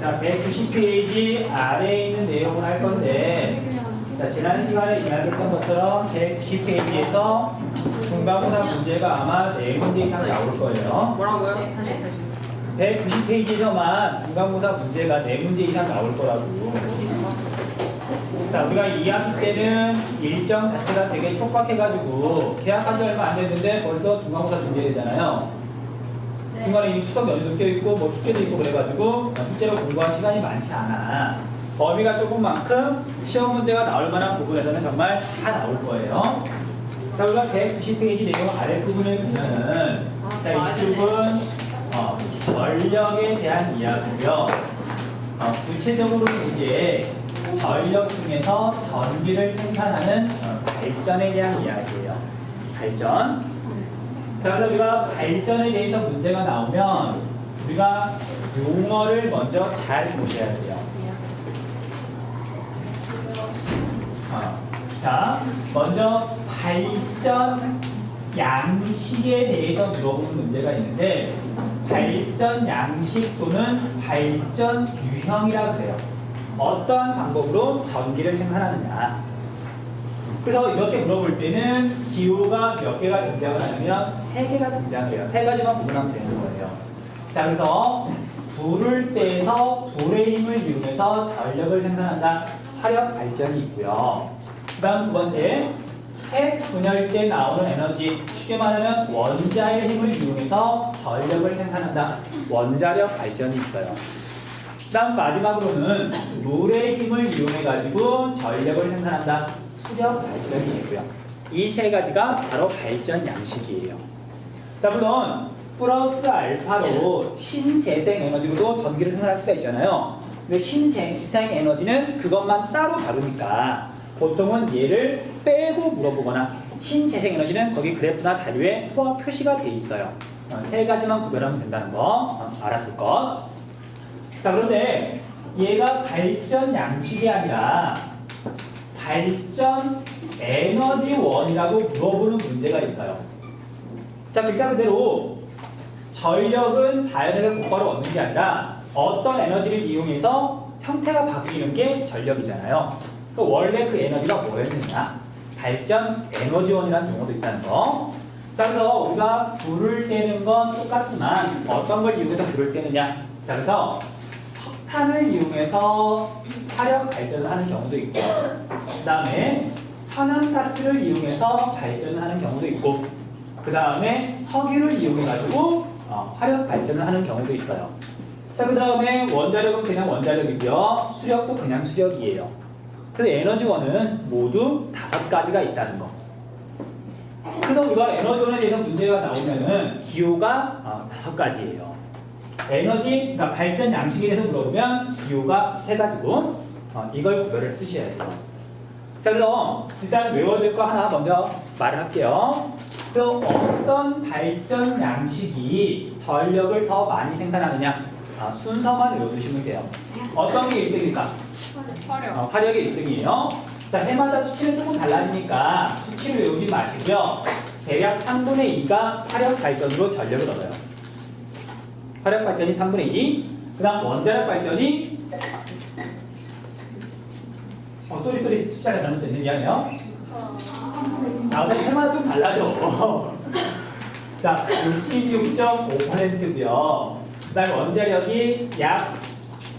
자, 190페이지 아래에 있는 내용을 할 건데, 자, 지난 시간에 이야기했던 것처럼 190페이지에서 중간고사 문제가 아마 4문제 이상 나올 거예요. 뭐라고요? 190페이지에서만 중간고사 문제가 4문제 이상 나올 거라고. 자, 우리가 2학기 때는 일정 자체가 되게 촉박해가지고 계약한 지 얼마 안 됐는데 벌써 중간고사 준비되잖아요. 중간에 이미 추석 연휴도 껴있고 뭐 축제도 있고 그래가지고 실제로 공부할 시간이 많지 않아. 범위가 좁은 만큼 시험 문제가 나올 만한 부분에서는 정말 다 나올 거예요. 자, 우리가 190페이지 내용 아랫부분을 보면은 자, 이쪽은 전력에 대한 이야기고요. 구체적으로 이제 전력 중에서 전기를 생산하는 발전에 대한 이야기예요. 발전. 자, 그래서 우리가 발전에 대해서 문제가 나오면 우리가 용어를 먼저 잘 보셔야 돼요. 자, 먼저 발전 양식에 대해서 물어보는 문제가 있는데 발전 양식소는 발전 유형이라 그래요. 어떠한 방법으로 전기를 생산하느냐. 그래서 이렇게 물어볼 때는 기호가 몇 개가 등장을 하냐면 3개가 등장을 해요. 3가지만 구분하면 되는 거예요. 자, 그래서 불을 떼서 불의 힘을 이용해서 전력을 생산한다. 화력 발전이 있고요. 그 다음 두 번째, 핵 분열 때 나오는 에너지, 쉽게 말하면 원자의 힘을 이용해서 전력을 생산한다. 원자력 발전이 있어요. 그 다음 마지막으로는 물의 힘을 이용해가지고 전력을 생산한다. 수력 발전이 있고요. 이 3가지가 바로 발전 양식이에요. 자, 물론 플러스 알파로 신재생 에너지로도 전기를 생산할 수가 있잖아요. 근데 신재생 에너지는 그것만 따로 다루니까 보통은 얘를 빼고 물어보거나 신재생 에너지는 거기 그래프나 자료에 표시가 돼 있어요. 3가지만 구별하면 된다는 거 알아둘 것. 자, 그런데 얘가 발전 양식이 아니라 발전 에너지원이라고 물어보는 문제가 있어요. 자, 글자 그대로 전력은 자연에서 곧바로 얻는 게 아니라 어떤 에너지를 이용해서 형태가 바뀌는 게 전력이잖아요. 원래 그 에너지가 뭐였느냐? 발전 에너지원이라는 용어도 있다는 거. 자, 그래서 우리가 불을 떼는 건 똑같지만 어떤 걸 이용해서 불을 떼느냐? 자, 그래서 석탄을 이용해서 화력 발전을 하는 경우도 있고, 그 다음에 천연가스를 이용해서 발전을 하는 경우도 있고, 그 다음에 석유를 이용해가지고 화력 발전을 하는 경우도 있어요. 자, 그 다음에 원자력은 그냥 원자력이고요. 수력도 그냥 수력이에요. 그래서 에너지원은 모두 5가지가 있다는 거. 그래서 우리가 에너지원에 대해서 문제가 나오면은 기호가 5가지예요. 에너지, 그러니까 발전 양식에 대해서 물어보면 기호가 3가지고 이걸 구별을 쓰셔야 돼요. 자, 그럼 일단 외워질 거 하나 먼저 말을 할게요. 또 어떤 발전 양식이 전력을 더 많이 생산하느냐? 순서만 외워두시면 돼요. 어떤 게 1등일까? 화력. 화력이 1등이에요. 자, 해마다 수치는 조금 달라지니까 수치를 외우지 마시고요. 대략 3분의 2가 화력 발전으로 전력을 얻어요. 화력 발전이 3분의 2. 그 다음 원자력 발전이 쏘리 숫자가 잘못됐네. 미안해요. 근데 해마다 좀 달라져. 자, 66.5%고요. 그 다음에 원자력이 약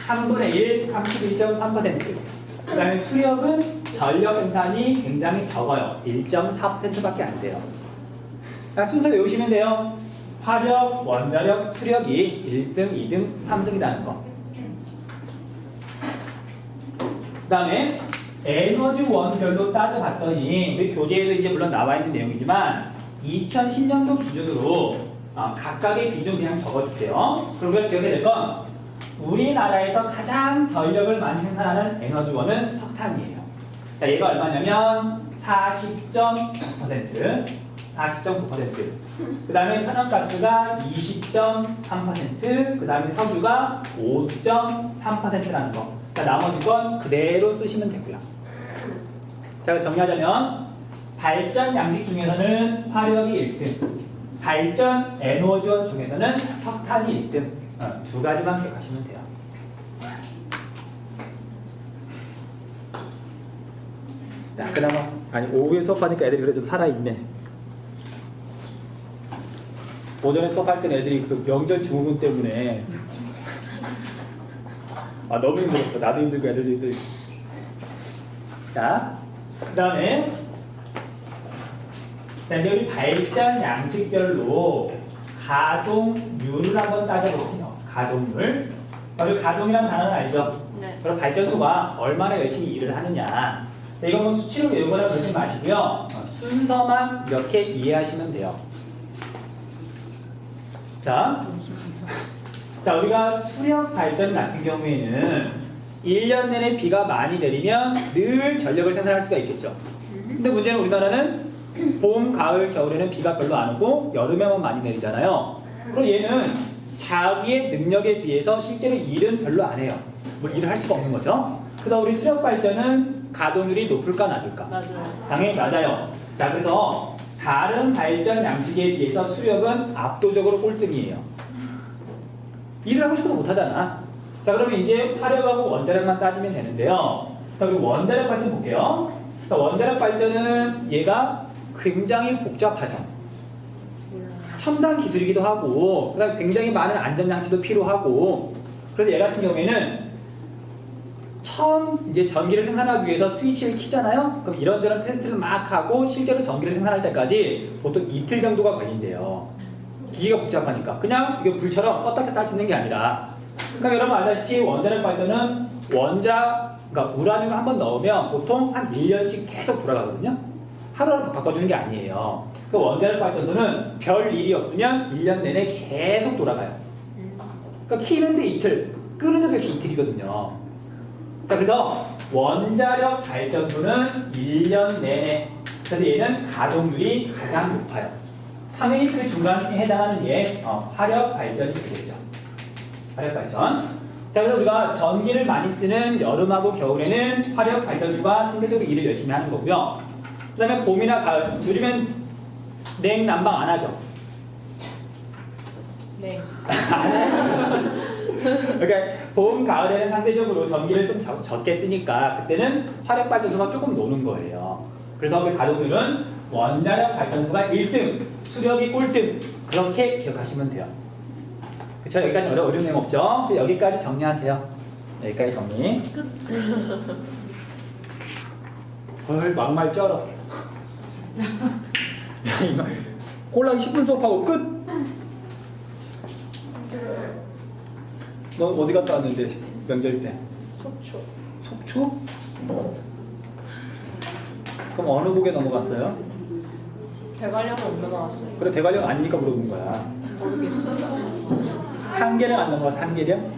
3분의 1, 31.3%. 그 다음에 수력은 전력 생산이 굉장히 적어요. 1.4%밖에 안 돼요. 자, 순서 외우시면 돼요. 화력, 원자력, 수력이 1등, 2등, 3등이라는 거. 그 다음에 에너지원별로 따져봤더니 우리 교재에도 이제 물론 나와 있는 내용이지만 2010년도 기준으로 각각의 비중 그냥 적어줄게요. 그러면 기억해야 될 건 우리나라에서 가장 전력을 많이 생산하는 에너지원은 석탄이에요. 자, 얘가 얼마냐면 40.9%, 40.9%. 그 다음에 천연가스가 20.3%, 그 다음에 석유가 5.3%라는 거. 자, 나머지 건 그대로 쓰시면 되고요. 자, 정리하자면 발전 양식 중에서는 화력이 1등, 발전 에너지원 중에서는 석탄이 1등, 두 가지만 기억하시면 돼요. 야, 그나마 아니 오후에 수업하니까 애들이 그래도 살아있네. 오전에 수업할 때는 애들이 그 명절 증후군 때문에 너무 힘들었어. 나도 힘들고 애들도 힘들고. 자, 그 다음에 이제 우리 발전 양식별로 가동률을 한번 따져볼게요. 가동률. 우리 가동이란 단어는 알죠? 네. 그럼 발전소가 얼마나 열심히 일을 하느냐. 이건 뭐 수치로 외우거나 그러지 마시고요. 순서만 이렇게 이해하시면 돼요. 자, 우리가 수력 발전 같은 경우에는 1년 내내 비가 많이 내리면 늘 전력을 생산할 수가 있겠죠. 근데 문제는 우리나라는 봄, 가을, 겨울에는 비가 별로 안 오고 여름에만 많이 내리잖아요. 그럼 얘는 자기의 능력에 비해서 실제로 일은 별로 안 해요. 뭐 일을 할 수가 없는 거죠. 그래서 우리 수력 발전은 가동률이 높을까 낮을까? 맞아요. 당연히 낮아요. 자, 그래서 다른 발전 양식에 비해서 수력은 압도적으로 꼴등이에요. 일을 하고 싶어도 못하잖아. 자, 그러면 이제 화력하고 원자력만 따지면 되는데요. 자, 우리 원자력 발전 볼게요. 자, 원자력 발전은 얘가 굉장히 복잡하죠. 첨단 기술이기도 하고, 그다음에 굉장히 많은 안전장치도 필요하고, 그래서 얘 같은 경우에는 처음 이제 전기를 생산하기 위해서 스위치를 켜잖아요. 그럼 이런저런 테스트를 막 하고 실제로 전기를 생산할 때까지 보통 이틀 정도가 걸린대요. 기계가 복잡하니까. 그냥 이게 불처럼 껐다 켰다 할 수 있는 게 아니라. 그러니까 여러분 알다시피 원자력 발전은 그러니까 우라늄을 한번 넣으면 보통 한 1년씩 계속 돌아가거든요. 하루하루 바꿔주는 게 아니에요. 그 원자력 발전소는 별 일이 없으면 1년 내내 계속 돌아가요. 그러니까 키는데 이틀, 끄는데도 역시 이틀이거든요. 자, 그래서 원자력 발전소는 1년 내내, 그래서 얘는 가동률이 가장 높아요. 당연히 그 중간에 해당하는 게 화력 발전이 되겠죠. 화력 발전. 자, 그래서 우리가 전기를 많이 쓰는 여름하고 겨울에는 화력 발전소가 상대적으로 일을 열심히 하는 거고요. 그 다음에 봄이나 가을, 요즘엔 냉난방 안 하죠? 네. 그러니까 봄, 가을에는 상대적으로 전기를 좀 적게 쓰니까 그때는 화력 발전소가 조금 노는 거예요. 그래서 그 가동률은 원자력 발전소가 1등, 수력이 꼴등, 그렇게 기억하시면 돼요. 그쵸? 여기까지 어려운 내용 없죠? 여기까지 정리하세요. 여기까지 정리. 끝. 헐, 막말 쩔어. 꼴랑 10분 수업하고 끝! 너 어디 갔다 왔는데, 명절 때? 속초. 속초? 그럼 어느 곡에 넘어갔어요? 대관령은 못 넘어갔어요. 그래, 대관령 아니니까 물어본 거야. 모르겠어요. 한계령 안 넘어갔어, 한계령?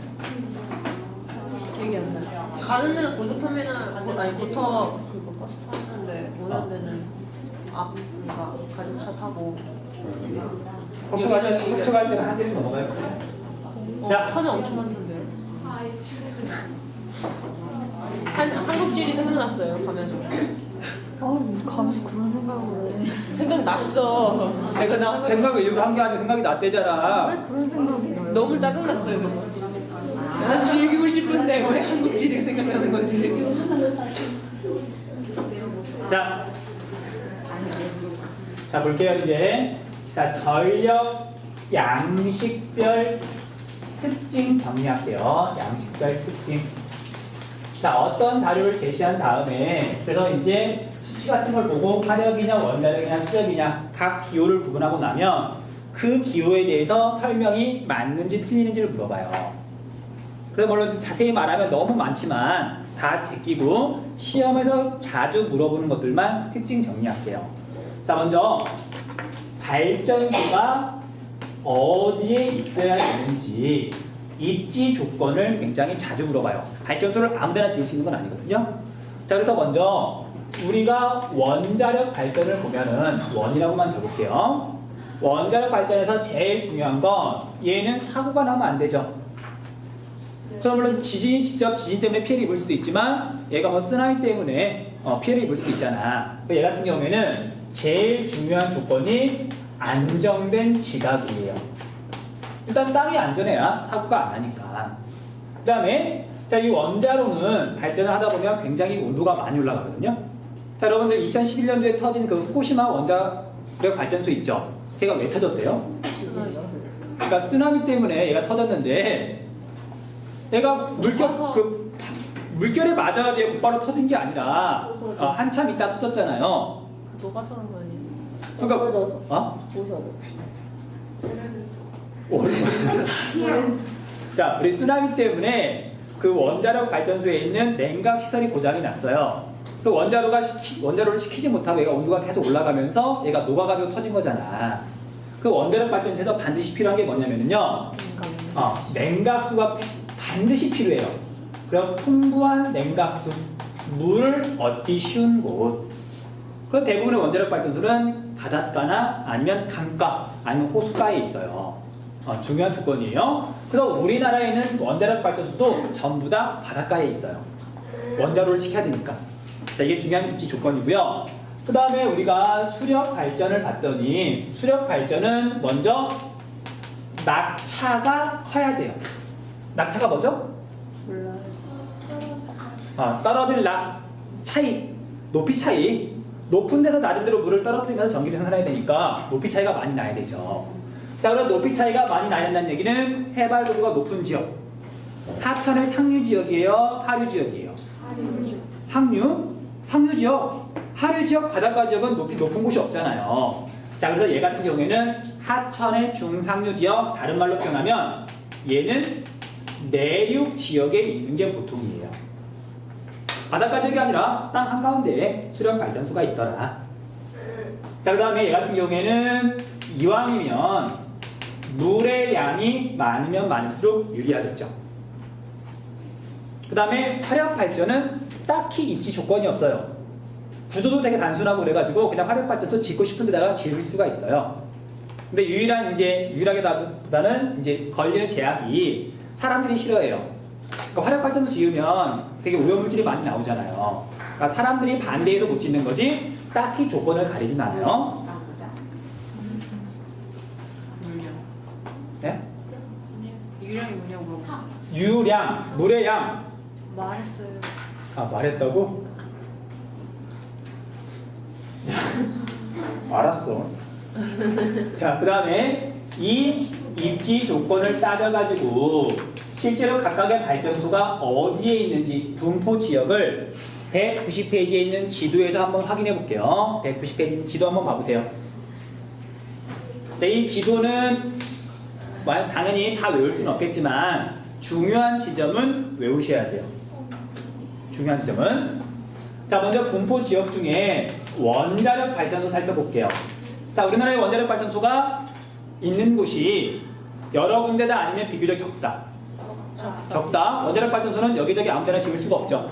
기억이 안 나요. 가는 데는 고속터미널, 아니 고터 그거 버스 타는데 오는 데는 앞가 가진차 타고. 속초 갈 때는 한계령 넘어가요. 야. 화장 엄청 많던데요. 한국지리 생각났어요 가면서. 가면서 그런 생각을 해. 생각났어. 내가 나와서 생각을 일부러 한 게 아니고 생각이 났대잖아. 왜 그런 생각이 나요? 너무 짜증났어요. 그래서. 난 즐기고 싶은데 왜 한국지리가 생각나는 거지? 자, 볼게요, 이제. 자, 전력 양식별 특징 정리할게요. 양식별 특징. 자, 어떤 자료를 제시한 다음에, 그래서 이제 수치 같은 걸 보고 화력이냐, 원자력이냐, 수력이냐, 각 기호를 구분하고 나면 그 기호에 대해서 설명이 맞는지 틀리는지를 물어봐요. 그래서 물론 자세히 말하면 너무 많지만 다 제끼고 시험에서 자주 물어보는 것들만 특징 정리할게요. 자, 먼저 발전소가 어디에 있어야 되는지 입지 조건을 굉장히 자주 물어봐요. 발전소를 아무데나 지을 수 있는 건 아니거든요. 자, 그래서 먼저 우리가 원자력 발전을 보면은 원이라고만 적을게요. 원자력 발전에서 제일 중요한 건 얘는 사고가 나면 안 되죠. 그럼 물론 지진 때문에 피해를 입을 수도 있지만 얘가 뭐 쓰나미 때문에 피해를 입을 수도 있잖아. 얘 같은 경우에는 제일 중요한 조건이 안정된 지각이에요. 일단 땅이 안전해야 사고가 안 나니까. 그 다음에 자, 이 원자로는 발전을 하다 보면 굉장히 온도가 많이 올라가거든요. 자, 여러분들 2011년도에 터진 그 후쿠시마 원자력 발전소 있죠? 걔가 왜 터졌대요? 그러니까 쓰나미 때문에 얘가 터졌는데 얘가 물결에 맞아가지고 곧바로 터진 게 아니라 한참 있다 터졌잖아요. 녹아서 그런 거 아니에요? 그러니까 오래. 자, 우리 쓰나미 때문에 그 원자력 발전소에 있는 냉각 시설이 고장이 났어요. 그 원자로를 식히지 못하고 얘가 온도가 계속 올라가면서 얘가 녹아가지고 터진 거잖아. 그 원자력 발전소에서 반드시 필요한 게 뭐냐면요. 냉각수가 반드시 필요해요. 그럼 풍부한 냉각수, 물을 얻기 쉬운 곳. 그럼 대부분의 원자력 발전소는 바닷가나 아니면 강가, 아니면 호수가에 있어요. 중요한 조건이에요. 그래서 우리나라에 있는 원자력 발전소도 전부 다 바닷가에 있어요. 원자로를 시켜야 되니까. 자, 이게 중요한 입지 조건이고요. 그 다음에 우리가 수력 발전을 봤더니 수력 발전은 먼저 낙차가 커야 돼요. 낙차가 뭐죠? 몰라요. 떨어질 차이, 높이 차이. 높은 데서 낮은 데로 물을 떨어뜨리면서 전기를 생산해야 되니까 높이 차이가 많이 나야 되죠. 자, 그럼 높이 차이가 많이 나는다는 얘기는 해발 고도가 높은 지역. 하천의 상류 지역이에요? 하류 지역이에요? 상류 지역. 하류 지역, 바닷가 지역은 높이 높은 곳이 없잖아요. 자, 그래서 얘 같은 경우에는 하천의 중상류 지역, 다른 말로 표현하면 얘는 내륙 지역에 있는 게 보통이에요. 바닷가 지역이 아니라 땅 한가운데에 수력 발전소가 있더라. 자, 그 다음에 얘 같은 경우에는 이왕이면 물의 양이 많으면 많을수록 유리하겠죠. 그 다음에 화력 발전은 딱히 입지 조건이 없어요. 구조도 되게 단순하고 그래가지고 그냥 화력 발전소 짓고 싶은 데다가 지을 수가 있어요. 근데 유일하게보다는 이제 걸리는 제약이 사람들이 싫어해요. 그러니까 화력 발전소 지으면 되게 오염물질이 많이 나오잖아요. 그러니까 사람들이 반대해서 못 짓는 거지 딱히 조건을 가리진 않아요. 네? 유량이 뭐냐고 물어봤어요. 유량, 물의 양. 말했어요. 말했다고? 알았어. 자, 그 다음에 이 입지 조건을 따져가지고 실제로 각각의 발전소가 어디에 있는지 분포 지역을 190페이지에 있는 지도에서 한번 확인해 볼게요. 190페이지 지도 한번 봐보세요. 네, 이 지도는 당연히 다 외울 수는 없겠지만 중요한 지점은 외우셔야 돼요. 중요한 지점은 자, 먼저 분포 지역 중에 원자력 발전소 살펴볼게요. 자, 우리나라의 원자력 발전소가 있는 곳이 여러 군데다 아니면 비교적 적다. 적다. 원자력 발전소는 여기저기 아무데나 지을 수가 없죠.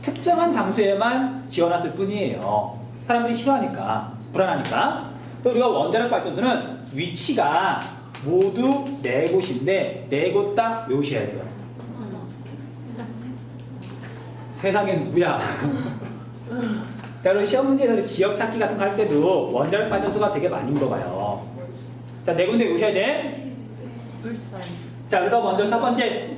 특정한 장소에만 지어놨을 뿐이에요. 사람들이 싫어하니까, 불안하니까. 또 우리가 원자력 발전소는 위치가 모두 4곳인데 4곳 다 외우셔야 돼요. 세상에 누구야? 자, 그리고 시험 문제에서 지역 찾기 같은 거 할 때도 원자력 발전소가 되게 많이 물어봐요. 자, 4군데 외우셔야 돼. 울산. 자, 그래서 먼저 첫 번째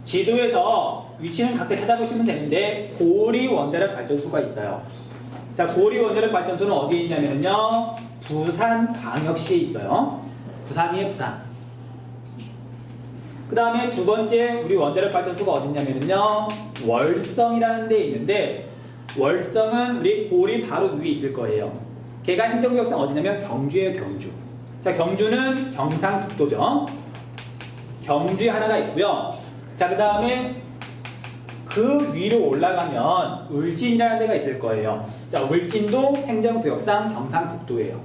지도에서 위치는 각각 찾아보시면 되는데 고리 원자력 발전소가 있어요. 자, 고리 원자력 발전소는 어디에 있냐면요, 부산광역시에 있어요. 부산이에요, 부산. 그 다음에 두 번째 우리 원자력 발전소가 어디냐면요, 월성이라는 데 있는데 월성은 우리 고리 바로 위에 있을 거예요. 걔가 행정구역상 어디냐면 경주예요, 경주. 자, 경주는 경상북도죠. 경주에 하나가 있고요. 자, 그 다음에 그 위로 올라가면 울진이라는 데가 있을 거예요. 자, 울진도 행정구역상 경상북도예요.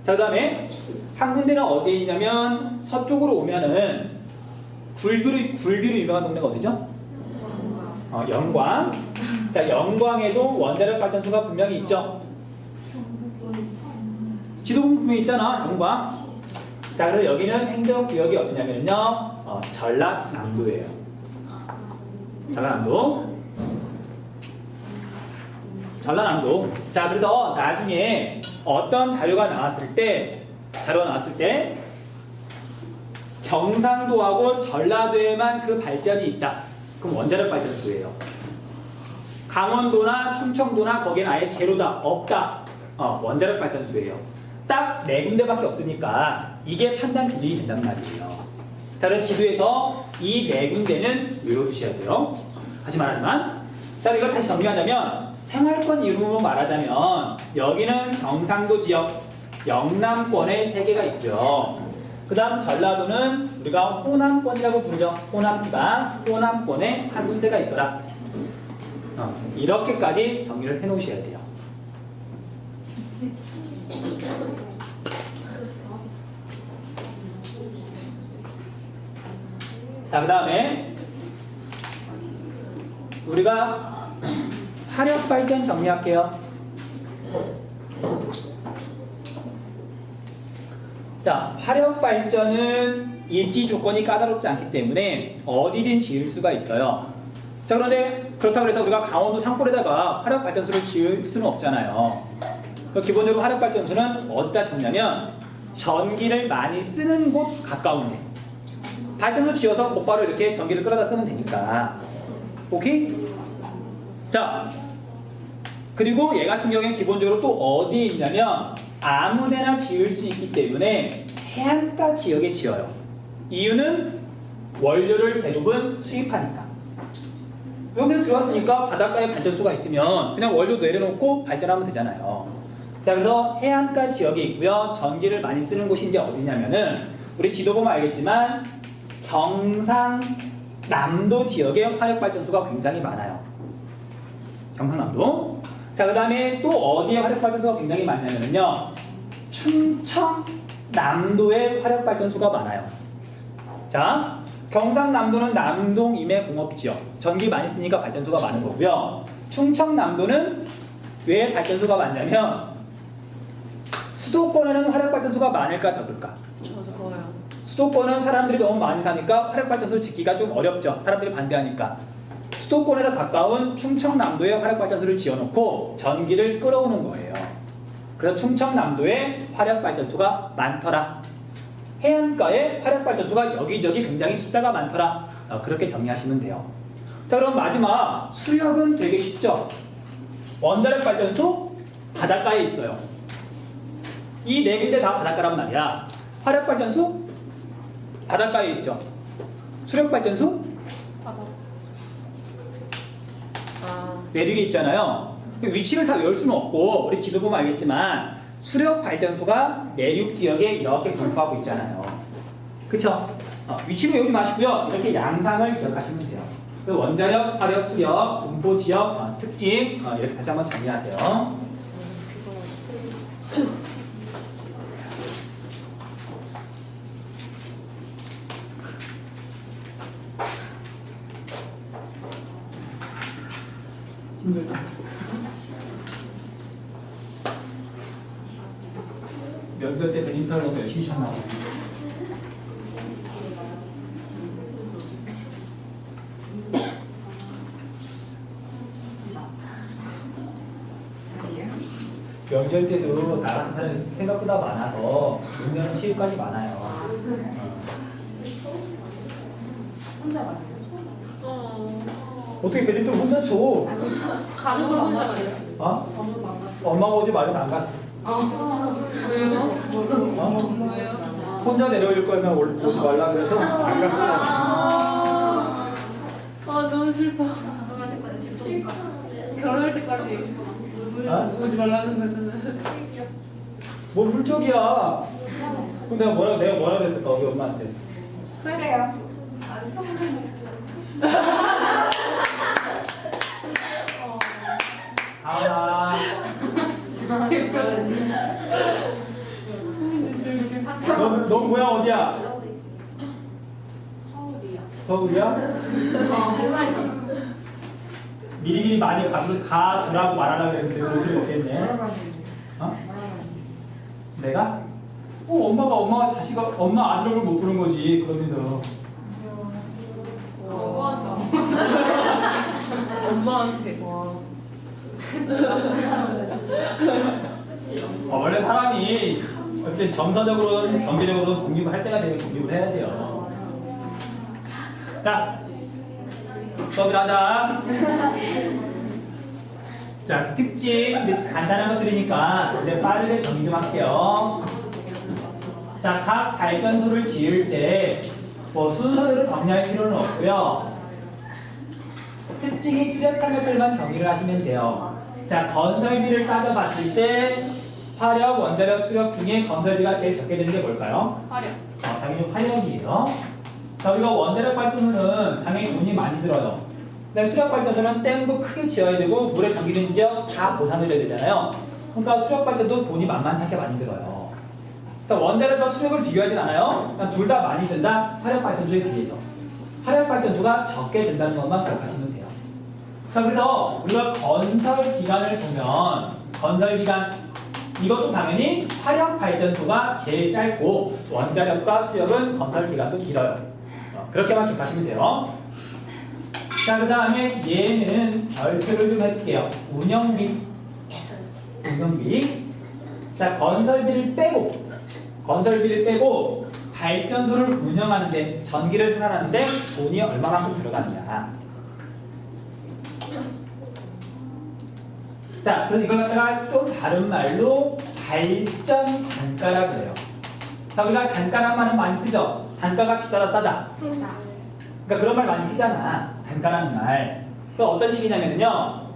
자, 그 다음에 한 군데는 어디에 있냐면 서쪽으로 오면은 굴비로 유명한 동네가 어디죠? 영광. 자, 영광에도 원자력 발전소가 분명히 있죠. 지도 보면 분명히 있잖아, 영광. 자, 그래서 여기는 행정구역이 어디냐면요, 전라남도예요. 전라남도. 자, 그래서 나중에 어떤 자료가 나왔을 때 경상도하고 전라도에만 그 발전이 있다. 그럼 원자력 발전소예요. 강원도나 충청도나 거기는 아예 제로다, 없다. 원자력 발전소예요. 딱 4군데밖에 없으니까 이게 판단 기준이 된단 말이에요. 다른 지도에서 이 4군데는 외워두셔야 돼요. 다시 말하지만, 자, 이걸 다시 정리하자면 생활권 이름으로 말하자면 여기는 경상도 지역, 영남권에 3개가 있고요. 그 다음 전라도는 우리가 호남권이라고 부르죠. 호남권에 한 군데가 있더라. 이렇게까지 정리를 해 놓으셔야 돼요. 자, 그 다음에 우리가 화력발전 정리할게요. 자, 화력발전은 입지 조건이 까다롭지 않기 때문에 어디든 지을 수가 있어요. 자, 그런데 그렇다고 해서 우리가 강원도 산골에다가 화력발전소를 지을 수는 없잖아요. 기본적으로 화력발전소는 어디다 짓냐면 전기를 많이 쓰는 곳 가까운 데. 발전소 지어서 곧바로 이렇게 전기를 끌어다 쓰면 되니까. 오케이? 자, 그리고 얘 같은 경우에는 기본적으로 또 어디에 있냐면 아무데나 지을 수 있기 때문에 해안가 지역에 지어요. 이유는 원료를 대부분 수입하니까. 여기서 들어왔으니까 바닷가에 발전소가 있으면 그냥 원료 내려놓고 발전하면 되잖아요. 자, 그래서 해안가 지역에 있고요. 전기를 많이 쓰는 곳이 이제 어디냐면은 우리 지도 보면 알겠지만 경상남도 지역에 화력발전소가 굉장히 많아요. 경상남도. 자, 그 다음에 또 어디에 화력발전소가 굉장히 많냐면요. 충청남도에 화력발전소가 많아요. 자, 경상남도는 남동 임해공업지역. 전기 많이 쓰니까 발전소가 많은 거고요. 충청남도는 왜 발전소가 많냐면 수도권에는 화력발전소가 많을까 적을까? 적어요. 수도권은 사람들이 너무 많이 사니까 화력발전소를 짓기가 좀 어렵죠. 사람들이 반대하니까. 수도권에서 가까운 충청남도에 화력발전소를 지어놓고 전기를 끌어오는 거예요. 그래서 충청남도에 화력발전소가 많더라. 해안가에 화력발전소가 여기저기 굉장히 숫자가 많더라. 그렇게 정리하시면 돼요. 자, 그럼 마지막 수력은 되게 쉽죠. 원자력발전소 바닷가에 있어요. 이 4군데 다 바닷가란 말이야. 화력발전소 바닷가에 있죠. 수력발전소 내륙에 있잖아요. 위치를 다 외울 수는 없고 우리 지도 보면 알겠지만 수력 발전소가 내륙 지역에 이렇게 분포하고 있잖아요. 그쵸? 위치를 외우지 마시고요. 이렇게 양상을 기억하시면 돼요. 그 원자력, 화력, 수력, 분포 지역, 특징 이렇게 다시 한번 정리하세요. 힘들다. 면접 때 인터넷 열심히 쳤나 봐. 명절 때도 나가는 사람이 생각보다 많아서 운전 시일까지 많아요. 혼자 맞아요? 어떻게 배드민턴 혼자 쳐? 가는 건 혼자 가요. 엄마가 오지 말아서 안 갔어. 왜요? 혼자 내려올 거면 오지 말라 그래서 안 갔어. 너무 슬퍼. 결혼할 때까지 오지 말라는 거잖아. 뭘 훌쩍이야. 그럼 내가 뭐라 그랬을까 우리 엄마한테. 그래요. 너 고향 어디야? 서울이야? 미리미리 많이 가주라고 말하려고 했는데 그렇게 못했네. 내가? 엄마가 엄마 아들 얼굴 못 보는 거지. 그러면서. 엄마한테. 원래 사람이 어쨌든 정서적으로는 경제적으로는 독립을 할 때가 되면 독립을 해야 돼요. 자, 수업을 하자. 자, 특징 이제 간단한 것들이니까 이제 빠르게 정리 좀 할게요. 자, 각 발전소를 지을 때 뭐 순서대로 정리할 필요는 없고요. 특징이 뚜렷한 것들만 정리를 하시면 돼요. 자, 건설비를 따져봤을 때 화력, 원자력, 수력 중에 건설비가 제일 적게 되는 게 뭘까요? 화력. 당연히 화력이에요. 자, 우리가 원자력 발전소는 당연히 돈이 많이 들어요. 근데 수력 발전소는 댐도 크게 지어야 되고 물에 잠기는 지역 다 보상해줘야 되잖아요. 그러니까 수력 발전도 돈이 만만치 않게 많이 들어요. 그러니까 원자력과 수력을 비교하진 않아요. 둘 다 많이 든다. 화력 발전소에 비해서. 화력 발전소가 적게 든다는 것만 기억하시면 돼요. 자, 그래서 우리가 건설 기간을 보면 건설 기간 이것도 당연히 화력 발전소가 제일 짧고 원자력과 수력은 건설 기간도 길어요. 그렇게만 기억하시면 돼요. 자, 그 다음에 얘는 별표를 좀 해볼게요. 운영비. 자, 건설비를 빼고 발전소를 운영하는데 전기를 생산하는데 돈이 얼마만큼 들어가느냐. 자, 그럼 이걸 갖다가 또 다른 말로 발전 단가라고 해요. 자, 우리가 단가란 말은 많이 쓰죠. 단가가 비싸다 싸다. 그러니까 그런 말 많이 쓰잖아. 단가라는 말. 그 어떤 식이냐면요.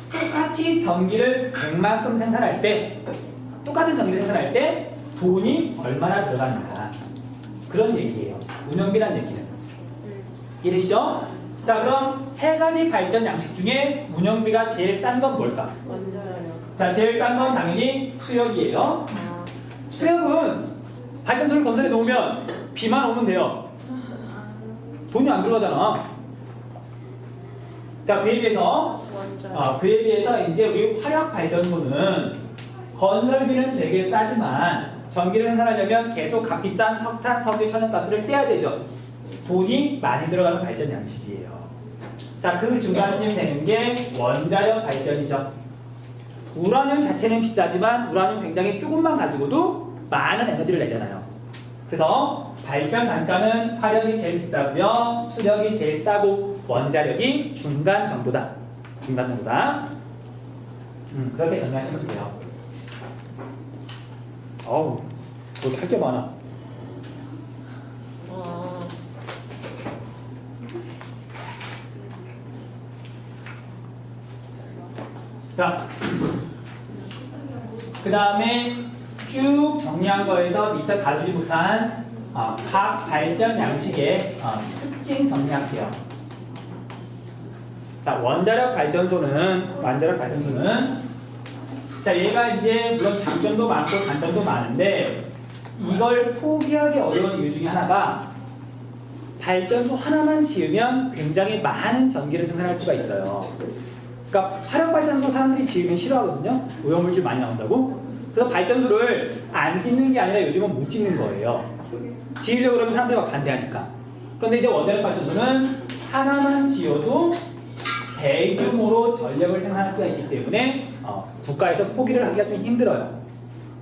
똑같이 전기를 100만큼 생산할 때 똑같은 전기를 생산할 때 돈이 얼마나 들어가는가. 그런 얘기예요. 운영비란 얘기는. 이해되시죠? 자, 그럼 세 가지 발전 양식 중에 운영비가 제일 싼 건 뭘까? 원자력. 자, 제일 싼 건 당연히 수력이에요. 수력은 발전소를 건설해 놓으면 비만 오면 돼요. 돈이 안 들어가잖아. 자, 그에 비해서 이제 우리 화력 발전소는 건설비는 되게 싸지만 전기를 생산하려면 계속 값비싼 석탄, 석유, 천연가스를 떼야 되죠. 돈이 많이 들어가는 발전 양식이에요. 자, 그 중간쯤 되는 게 원자력 발전이죠. 우라늄 자체는 비싸지만 우라늄 굉장히 조금만 가지고도 많은 에너지를 내잖아요. 그래서 발전 단가는 화력이 제일 비싸고요. 수력이 제일 싸고 원자력이 중간 정도다. 그렇게 정리하시면 돼요. 어우, 거기 할 게 많아. 자, 그 다음에 쭉 정리한 거에서 미처 다루지 못한 각 발전 양식의 특징 정리할게요. 자, 원자력 발전소는 자, 얘가 이제 물론 장점도 많고 단점도 많은데 이걸 포기하기 어려운 이유 중에 하나가 발전소 하나만 지으면 굉장히 많은 전기를 생산할 수가 있어요. 그러니까 화력 발전소 사람들이 지으면 싫어하거든요. 오염물질 많이 나온다고. 그래서 발전소를 안 짓는 게 아니라 요즘은 못 짓는 거예요. 지으려고 그러면 사람들이 막 반대하니까. 그런데 이제 원자력 발전소는 하나만 지어도 대규모로 전력을 생산할 수가 있기 때문에 국가에서 포기를 하기가 좀 힘들어요.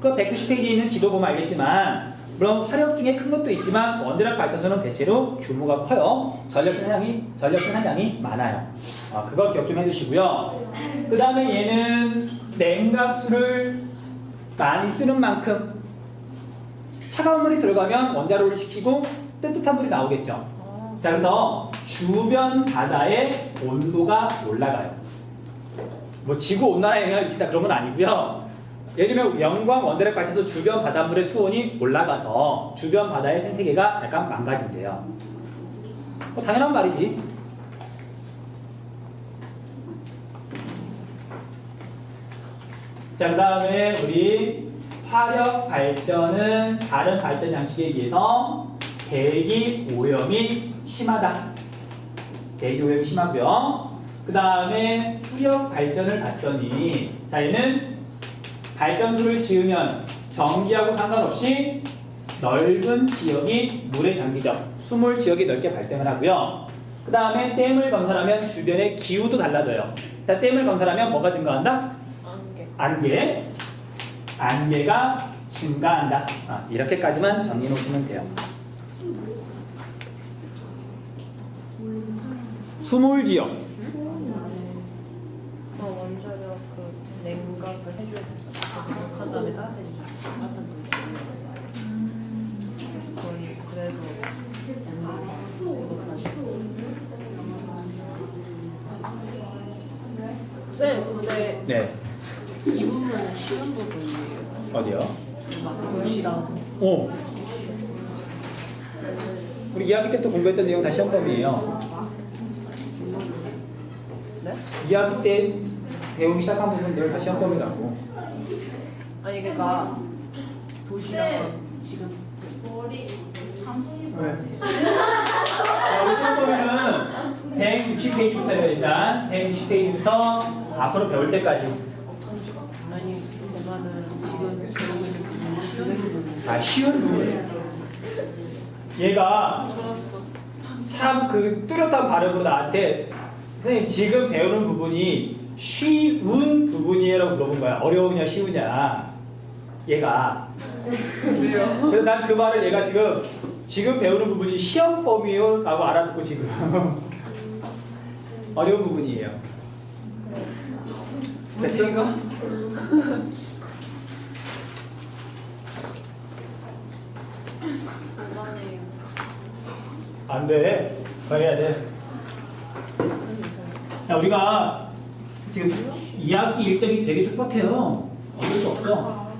그 190페이지에 있는 지도 보면 알겠지만 물론 화력 중에 큰 것도 있지만 원자력 발전소는 대체로 규모가 커요. 전력 생산량이 많아요. 그거 기억 좀 해주시고요. 그 다음에 얘는 냉각수를 많이 쓰는 만큼 차가운 물이 들어가면 원자로를 식히고 뜨뜻한 물이 나오겠죠. 자, 그래서 주변 바다의 온도가 올라가요. 뭐 지구 온난화에 영향을 미친다 그런 건 아니고요. 예를 들면 영광 원자력 발전소 주변 바닷물의 수온이 올라가서 주변 바다의 생태계가 약간 망가진대요. 당연한 말이지. 자, 그 다음에 우리 화력 발전은 다른 발전 양식에 비해서 대기 오염이 심하다. 대기 오염이 심하고요. 그 다음에 수력 발전을 봤더니 자, 얘는 발전소를 지으면 전기하고 상관없이 넓은 지역이 물에 잠기죠. 수몰 지역이 넓게 발생을 하고요. 그 다음에 댐을 건설하면 주변의 기후도 달라져요. 자, 댐을 건설하면 뭐가 증가한다? 안개가 증가한다. 이렇게까지만 정리해 놓으시면 돼요. 수몰 지역. 원자력 그 냉각을 해줘야 되잖아. 한 다음에 따뜻해지죠. 따뜻한 물. 거의 그래서 쌤, 근데 네. 이 부분은 쉬운 부분이에요. 어디요? 막 도시락. 오. 우리 2학기 때부터 공부했던 내용 다 시험범위예요. 네? 2학기 때 배우기 시작한 부분들 다 시험범위라고. 아니 그러니까 도시락 지금 네. 자, 우리 시험범위는 160페이지부터요. 일단 160페이지부터 앞으로 배울 때까지. 아니 제 말은 지금 배우고 있는 부분이 쉬운 부분. 아, 쉬운 부분이에요. 얘가 참 그 뚜렷한 발음으로 나한테 선생님 지금 배우는 부분이 쉬운 부분이에요 물어본 거야. 어려우냐 쉬우냐 얘가. 그래서 난 그 말을 얘가 지금 배우는 부분이 시험 범위요 라고 알아듣고 지금 어려운 부분이에요. 됐어? 이거 안 돼. 더 해야 돼. 자, 우리가 지금 2학기 일정이 되게 촉박해요. 어쩔 수 없죠.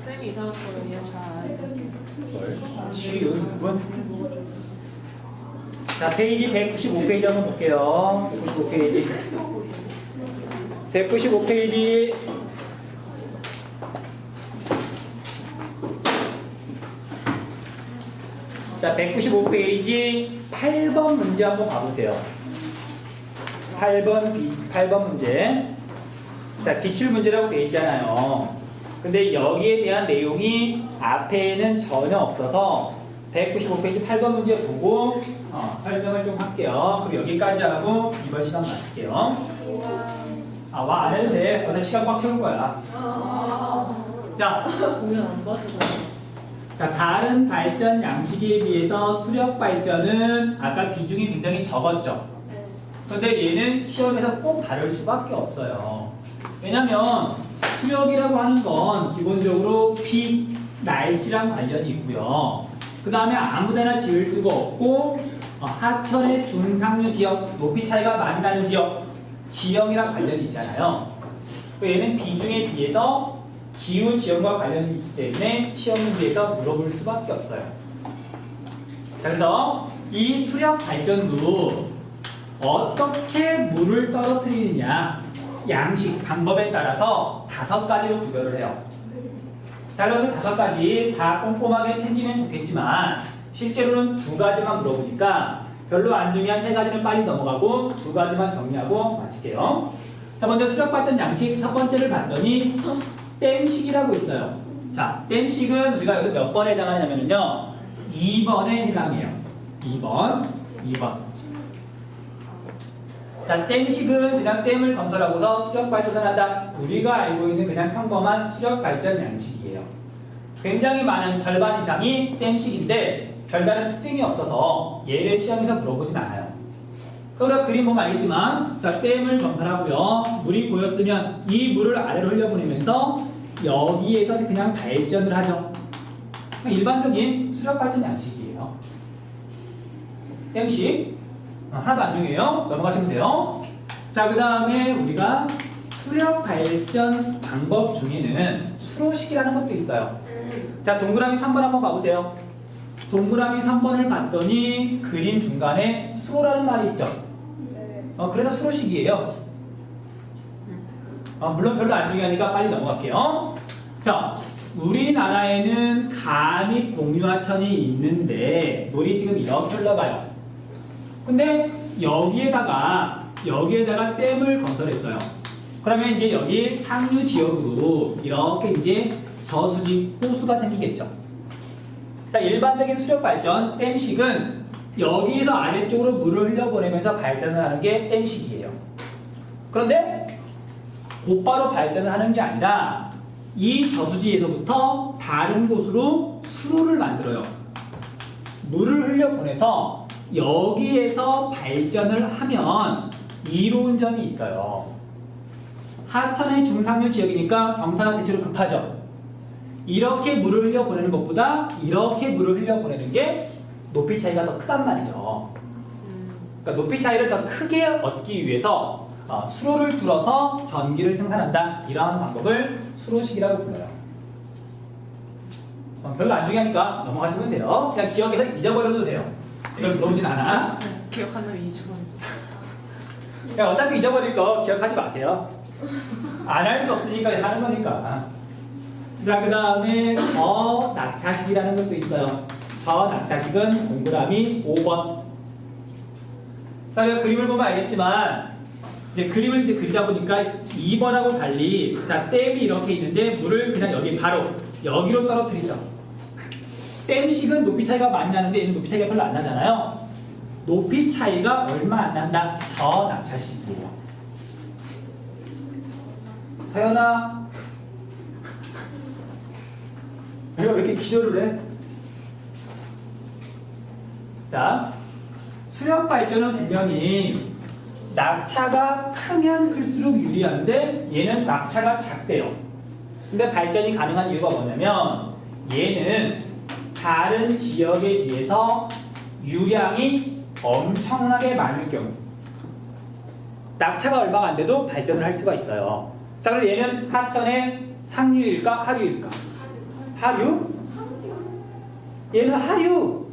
쌤이 이상한 거를 잘 쉬운 부분. 자, 페이지 195페이지 한번 볼게요. 195페이지. 195페이지. 자, 195페이지 8번 문제 한번 봐보세요. 8번 문제. 자, 기출 문제라고 되어 있잖아요. 근데 여기에 대한 내용이 앞에는 전혀 없어서 195페이지 8번 문제 보고 설명을 좀 할게요. 그럼 여기까지 하고 이번 시간 마칠게요. 아, 와 안 해도 돼. 어차피 시간 꽉 채울 거야. 자, 공연 안 봐서 자, 다른 발전 양식에 비해서 수력 발전은 아까 비중이 굉장히 적었죠. 근데 얘는 시험에서 꼭 다룰 수밖에 없어요. 왜냐면 수력이라고 하는 건 기본적으로 빛, 날씨랑 관련이 있고요. 그 다음에 아무데나 지을 수가 없고 하천의 중상류 지역, 높이 차이가 많이 나는 지역, 지형이랑 관련이 있잖아요. 얘는 비중에 비해서 기후 지형과 관련이 있기 때문에 시험 문제에서 물어볼 수밖에 없어요. 자, 그래서 이 수력 발전도 어떻게 물을 떨어뜨리느냐 양식, 방법에 따라서 5가지로 구별을 해요. 자, 그래서 5가지 다 꼼꼼하게 챙기면 좋겠지만 실제로는 2가지만 물어보니까 별로 안 중요한 3가지는 빨리 넘어가고 2가지만 정리하고 마칠게요. 자, 먼저 수력 발전 양식 첫 번째를 봤더니 댐식이라고 있어요. 자, 댐식은 우리가 여기서 몇 번에 해당하냐면요 2번에 해당해요. 2번. 자, 댐식은 그냥 댐을 건설하고서 수력 발전을 한다. 우리가 알고 있는 그냥 평범한 수력 발전 양식이에요. 굉장히 많은 절반 이상이 댐식인데 별다른 특징이 없어서 얘를 시험에서 물어보진 않아요. 그러나 그림 보면 알겠지만 자, 댐을 건설하고요. 물이 고였으면 이 물을 아래로 흘려보내면서 여기에서 그냥 발전을 하죠. 일반적인 수력 발전 양식이에요. 댐식. 하나도 안 중요해요. 넘어가시면 돼요. 자, 그 다음에 우리가 수력 발전 방법 중에는 수로식이라는 것도 있어요. 자, 동그라미 3번 한번 봐보세요. 동그라미 3번을 봤더니 그림 중간에 수로라는 말이 있죠. 그래서 수로식이에요. 물론 별로 안 중요하니까 빨리 넘어갈게요. 자, 우리나라에는 가 및 공유하천이 있는데 물이 지금 이렇게 흘러가요. 근데 여기에다가 댐을 건설했어요. 그러면 이제 여기 상류 지역으로 이렇게 이제 저수지, 호수가 생기겠죠. 자, 일반적인 수력 발전 댐식은 여기에서 아래쪽으로 물을 흘려보내면서 발전을 하는 게 댐식이에요. 그런데 곧바로 발전을 하는 게 아니라 이 저수지에서부터 다른 곳으로 수로를 만들어요. 물을 흘려보내서 여기에서 발전을 하면 이로운 점이 있어요. 하천의 중상류 지역이니까 경사가 대체로 급하죠. 이렇게 물을 흘려보내는 것보다 이렇게 물을 흘려보내는 게 높이 차이가 더 크단 말이죠. 그러니까 높이 차이를 더 크게 얻기 위해서 수로를 뚫어서 전기를 생산한다. 이러한 방법을 수로식이라고 불러요. 별로 안 중요하니까 넘어가시면 돼요. 그냥 기억해서 잊어버려도 돼요. 이걸 물어보진 않아. 기억한다면 잊어버려. 그냥 어차피 잊어버릴 거 기억하지 마세요. 안 할 수 없으니까 하는 거니까. 자, 그 다음에 저낙차식이라는 것도 있어요. 저낙차식은 동그라미 5번. 자, 그림을 보면 알겠지만 이제 그림을 이제 그리다 보니까 2번하고 달리 자, 댐이 이렇게 있는데 물을 그냥 여기 바로 여기로 떨어뜨리죠. 댐식은 높이 차이가 많이 나는데 얘는 높이 차이가 별로 안 나잖아요. 높이 차이가 얼마 안 난다. 저낙차식이에요. 서연아, 왜 이렇게 기절을 해? 자, 수력 발전은 분명히 낙차가 크면 클수록 유리한데 얘는 낙차가 작대요. 근데 발전이 가능한 이유가 뭐냐면 얘는 다른 지역에 비해서 유량이 엄청나게 많을 경우 낙차가 얼마가 안 돼도 발전을 할 수가 있어요. 자, 그럼 얘는 하천의 상류일까 하류일까? 하류? 얘는 하류.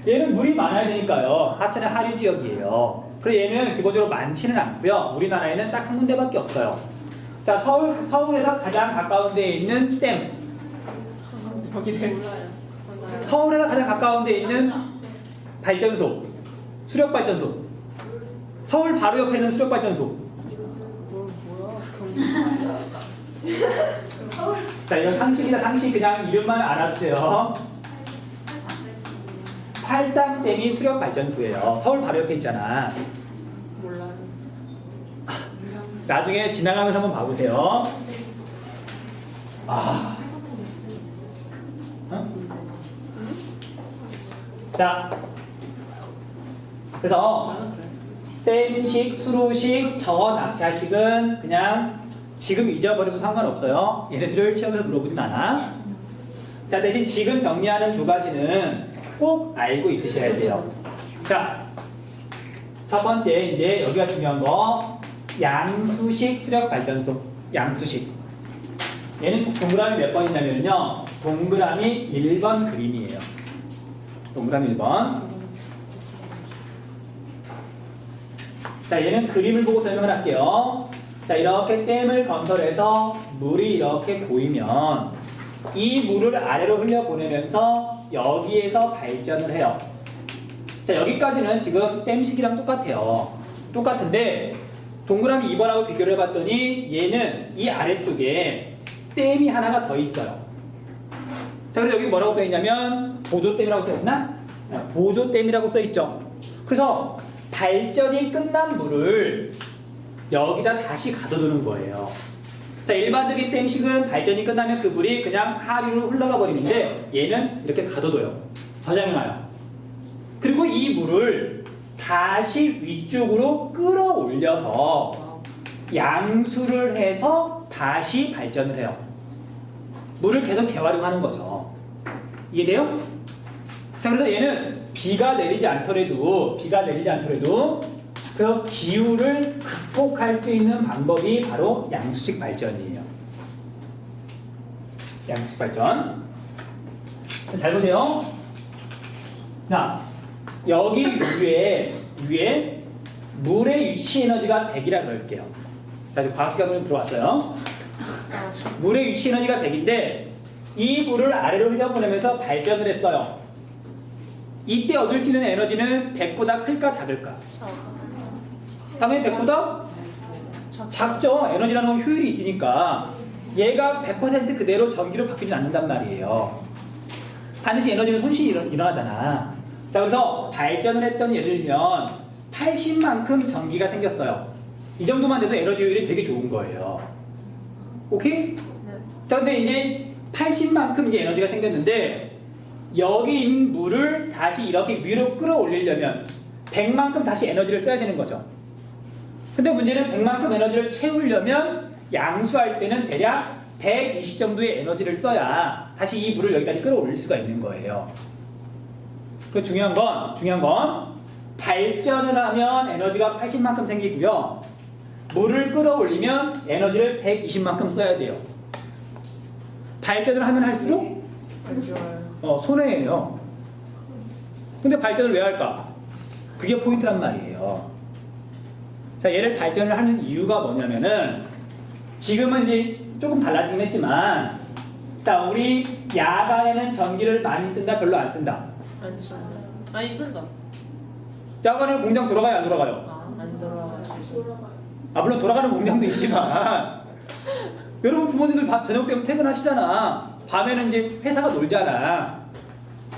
얘는 물이 많아야 되니까요. 하천의 하류 지역이에요. 그래서 얘는 기본적으로 많지는 않고요. 우리나라에는 딱 한 군데밖에 없어요. 자, 서울에서 가장 가까운 데에 있는 댐. 여기네. 서울에서 가장 가까운 데에 있는 발전소. 수력발전소. 서울 바로 옆에 있는 수력발전소. 자, 이건 상식이다. 상식 그냥 이름만 알아두세요. 팔당댐이 수력발전소예요. 서울 바로 옆에 있잖아. 몰라요. 나중에 지나가면서 한번 봐보세요. 아. 어? 자, 그래서 댐식, 수로식, 저낙차식은 그냥 지금 잊어버려도 상관없어요. 얘네들을 시험에서 물어보진 않아. 자, 대신 지금 정리하는 두 가지는 꼭 알고 있으셔야 돼요. 자, 첫 번째 이제 여기가 중요한 거 양수식 수력발전소. 양수식. 얘는 동그라미 몇 번이냐면요. 동그라미 1번 그림이에요. 동그라미 1번. 자, 얘는 그림을 보고 설명을 할게요. 자, 이렇게 댐을 건설해서 물이 이렇게 고이면 이 물을 아래로 흘려보내면서 여기에서 발전을 해요. 자, 여기까지는 지금 댐식이랑 똑같아요. 똑같은데 동그라미 2번하고 비교를 해봤더니 얘는 이 아래쪽에 댐이 하나가 더 있어요. 자, 그래서 여기 뭐라고 써있냐면 보조댐이라고 써있나? 보조댐이라고 써있죠. 그래서 발전이 끝난 물을 여기다 다시 가둬두는 거예요. 자, 일반적인 댐식은 발전이 끝나면 그 물이 그냥 하류로 흘러가 버리는데 얘는 이렇게 가둬둬요. 저장해놔요. 그리고 이 물을 다시 위쪽으로 끌어올려서 양수를 해서 다시 발전을 해요. 물을 계속 재활용하는 거죠. 이해돼요? 자, 그래서 얘는 비가 내리지 않더라도 그 기후를 극복할 수 있는 방법이 바로 양수식 발전이에요. 양수식 발전. 잘 보세요. 자, 여기 위에 물의 위치 에너지가 100이라 그럴게요. 자, 지금 과학 시간으로 들어왔어요. 물의 위치 에너지가 100인데 이 물을 아래로 흘려보내면서 발전을 했어요. 이때 얻을 수 있는 에너지는 100보다 클까 작을까? 당연히 100보다 작죠. 에너지라는 건 효율이 있으니까 얘가 100% 그대로 전기로 바뀌지 않는단 말이에요. 반드시 에너지는 손실이 일어나잖아. 자, 그래서 발전을 했던 예를 들면 80만큼 전기가 생겼어요. 이 정도만 돼도 에너지 효율이 되게 좋은 거예요. 오케이? 네. 자, 근데 이제 80만큼 이제 에너지가 생겼는데 여기 있는 물을 다시 이렇게 위로 끌어올리려면 100만큼 다시 에너지를 써야 되는 거죠. 근데 문제는 100만큼 에너지를 채우려면 양수할 때는 대략 120 정도의 에너지를 써야 다시 이 물을 여기까지 끌어올릴 수가 있는 거예요. 그 중요한 건 발전을 하면 에너지가 80만큼 생기고요. 물을 끌어올리면 에너지를 120만큼 써야 돼요. 발전을 하면 할수록 안 좋아요. 손해예요. 근데 발전을 왜 할까? 그게 포인트란 말이에요. 자, 얘를 발전을 하는 이유가 뭐냐면은 지금은 이제 조금 달라지긴 했지만 자, 우리 야간에는 전기를 많이 쓴다, 별로 안 쓴다. 안 쓴다. 아니 쓴다. 야간에는 공장 돌아가요, 안 돌아가요? 안 돌아가요. 물론 돌아가는 공장도 있지만 여러분 부모님들 저녁 되면 퇴근하시잖아. 밤에는 이제 회사가 놀잖아.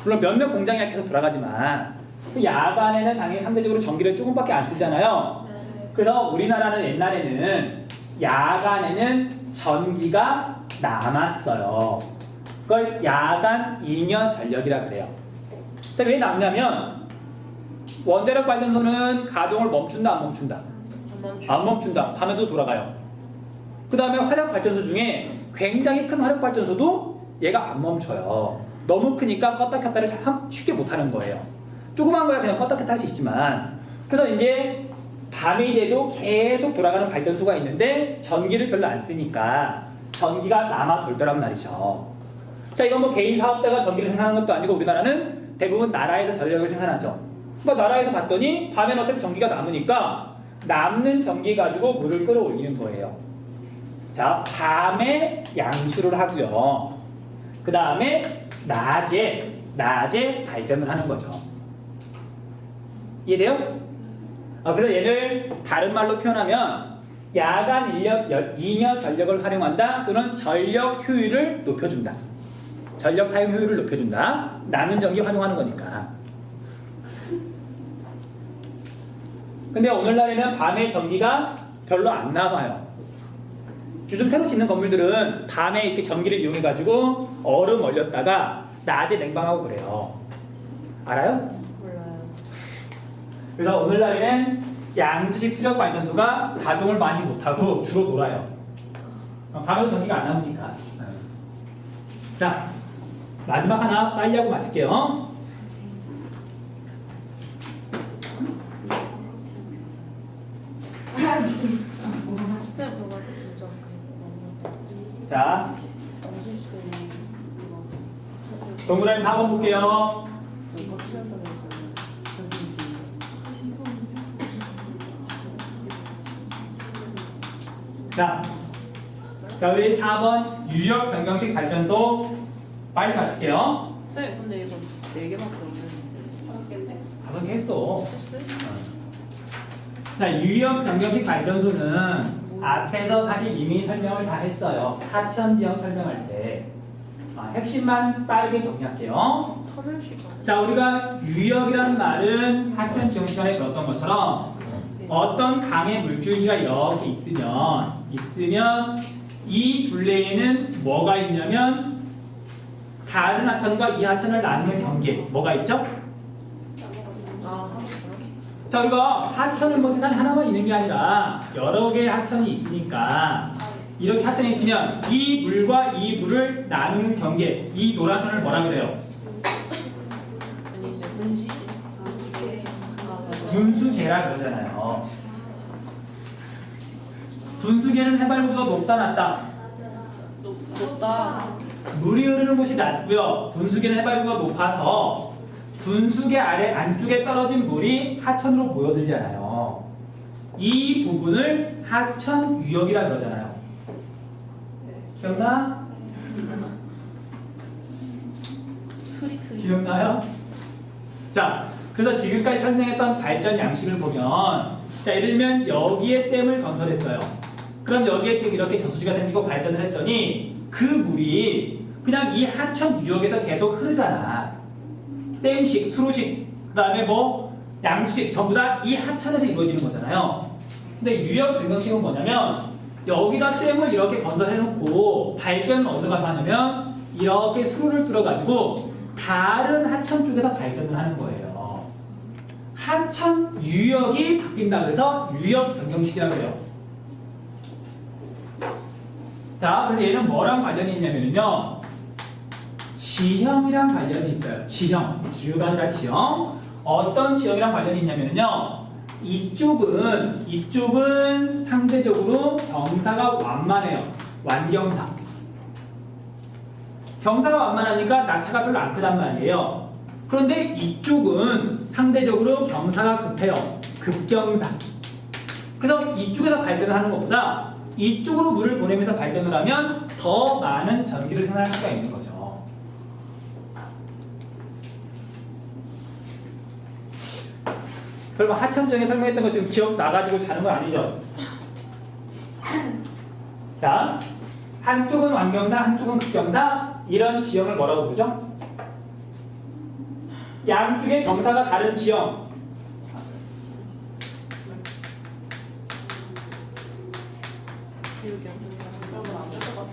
물론 몇몇 공장이 계속 돌아가지만 야간에는 당연히 상대적으로 전기를 조금밖에 안 쓰잖아요. 그래서 우리나라는 옛날에는 야간에는 전기가 남았어요. 그걸 야간 잉여 전력이라 그래요. 자, 왜 남냐면 원자력 발전소는 가동을 멈춘다, 안 멈춘다? 안 멈춘다. 밤에도 돌아가요. 그 다음에 화력 발전소 중에 굉장히 큰 화력 발전소도 얘가 안 멈춰요. 너무 크니까 껐다 켰다를 참 쉽게 못하는 거예요. 조그만 거야 그냥 껐다 켰다 할 수 있지만, 그래서 이제 밤이 돼도 계속 돌아가는 발전소가 있는데 전기를 별로 안 쓰니까 전기가 남아 돌더란 말이죠. 자, 이건 뭐 개인 사업자가 전기를 생산하는 것도 아니고 우리나라는 대부분 나라에서 전력을 생산하죠. 그러니까 나라에서 봤더니 밤에는 어차피 전기가 남으니까 남는 전기 가지고 물을 끌어올리는 거예요. 자, 밤에 양수를 하고요. 그 다음에 낮에 발전을 하는 거죠. 이해돼요? 그래서 얘를 다른 말로 표현하면 야간 잉여 전력을 활용한다 또는 전력 효율을 높여준다. 전력 사용 효율을 높여준다. 남은 전기 활용하는 거니까. 근데 오늘날에는 밤에 전기가 별로 안 남아요. 요즘 새로 짓는 건물들은 밤에 이렇게 전기를 이용해가지고 얼음 얼렸다가 낮에 냉방하고 그래요. 알아요? 몰라요. 그래서 오늘날에는 양수식 수력 발전소가 가동을 많이 못하고 주로 놀아요. 밤에도 전기가 안 남으니까. 자, 마지막 하나 빨리 하고 마칠게요. 근데 그거 진짜 자, 동그라미 4번 볼게요. 자, 우리 4번 유역 변경식 발전소 빨리 마칠게요. 쌤 근데 이거 4개밖에 없는데 5개 했어. 했어요? 자, 유역 변경식 발전소는 앞에서 사실 이미 설명을 다 했어요. 하천 지형 설명할 때. 핵심만 빠르게 정리할게요. 터널 시간 자, 우리가 유역이라는 말은 하천 지형 시간에 들었던 것처럼 어떤 강의 물줄기가 이렇게 있으면 이 둘레에는 뭐가 있냐면 다른 하천과 이 하천을 나누는 경계 뭐가 있죠? 자, 우리가 하천은 뭐 세상에 하나만 있는 게 아니라 여러 개의 하천이 있으니까 이렇게 하천이 있으면 이 물과 이 물을 나누는 경계, 이 노란 선을 뭐라 그래요? 아니 이제 분시 분수계라 그러잖아요. 분수계는 해발보다 높다 낮다? 높다. 물이 흐르는 곳이 낮고요. 분수계는 해발보다 높아서 분수계 아래 안쪽에 떨어진 물이 하천으로 모여들잖아요. 이 부분을 하천 유역이라 그러잖아요. 기억나? 기억나요? 자, 그래서 지금까지 설명했던 발전 양식을 보면, 자, 예를 들면 여기에 댐을 건설했어요. 그럼 여기에 지금 이렇게 저수지가 생기고 발전을 했더니 그 물이 그냥 이 하천 유역에서 계속 흐르잖아. 댐식, 수로식, 그 다음에 뭐 양수식 전부 다 이 하천에서 이루어지는 거잖아요. 근데 유역 변경식은 뭐냐면 여기다 댐을 이렇게 건설해놓고 발전은 어디서 가서 하냐면 이렇게 수로를 뚫어가지고 다른 하천 쪽에서 발전을 하는 거예요. 하천 유역이 바뀐다 그래서 유역 변경식이라고 해요. 자, 그래서 얘는 뭐랑 관련이 있냐면요. 지형이랑 관련이 있어요. 지형. 주가 아니라 지형. 어떤 지형이랑 관련이 있냐면요. 이쪽은 상대적으로 경사가 완만해요. 완경사. 경사가 완만하니까 낙차가 별로 안 크단 말이에요. 그런데 이쪽은 상대적으로 경사가 급해요. 급경사. 그래서 이쪽에서 발전을 하는 것보다 이쪽으로 물을 보내면서 발전을 하면 더 많은 전기를 생산할 수가 있는 거죠. 설마 하천정에 설명했던 거 지금 기억 나가지고 자는 건 아니죠? 자, 한쪽은 완경사, 한쪽은 급경사. 이런 지형을 뭐라고 부르죠? 양쪽의 경사가 다른 지형.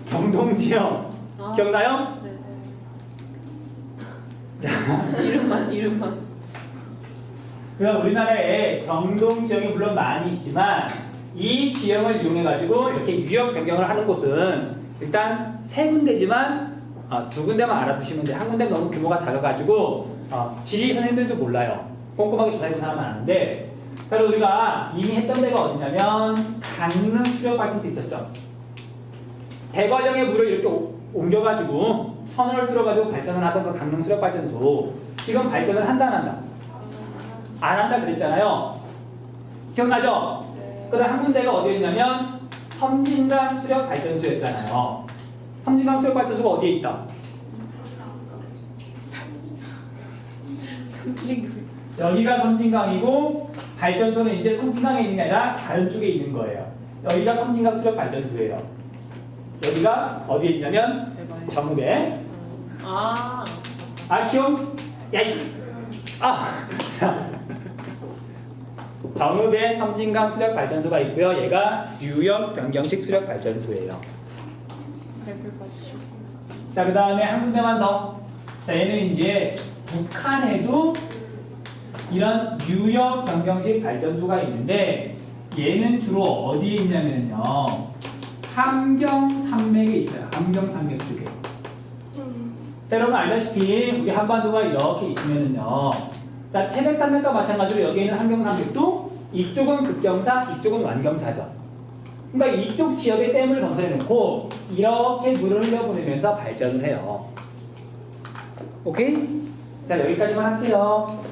경동지형. 아. 기억나요? 네. 이름만. 그럼 우리나라에 경동지형이 물론 많이 있지만 이 지형을 이용해가지고 이렇게 유역 변경을 하는 곳은 일단 세 군데지만 두 군데만 알아두시면 돼요. 한 군데는 너무 규모가 작아가지고 지리 선생님들도 몰라요. 꼼꼼하게 조사해본 사람은 아는데 그래서 우리가 이미 했던 데가 어디냐면 강릉 수력발전소 있었죠. 대관령의 물을 이렇게 옮겨가지고 선을 뚫어가지고 발전을 하던 그 강릉 수력발전소 지금 발전을 한다 안 한다? 안 한다 그랬잖아요. 기억나죠? 그 다음 한 군데가 어디에 있냐면 섬진강 수력발전소였잖아요. 섬진강 수력발전소가 어디에 있다? 여기가 섬진강이고 발전소는 이제 섬진강에 있는 게 아니라 다른 쪽에 있는 거예요. 여기가 섬진강 수력발전소예요. 여기가 어디에 있냐면 정읍에. 기억? 정읍에 섬진강 수력발전소가 있고요. 얘가 유역 변경식 수력발전소예요. 자, 그 다음에 한 군데만 더. 자, 얘는 이제 북한에도 이런 유역 변경식 발전소가 있는데 얘는 주로 어디에 있냐면요. 함경산맥에 있어요. 함경산맥 쪽에. 자, 여러분 알다시피 우리 한반도가 이렇게 있으면은요. 자, 태백산맥과 마찬가지로 여기에 있는 함경산맥도 이쪽은 급경사, 이쪽은 완경사죠. 그러니까 이쪽 지역에 댐을 건설해 놓고 이렇게 물을 흘려보내면서 발전을 해요. 오케이? 자, 여기까지만 할게요.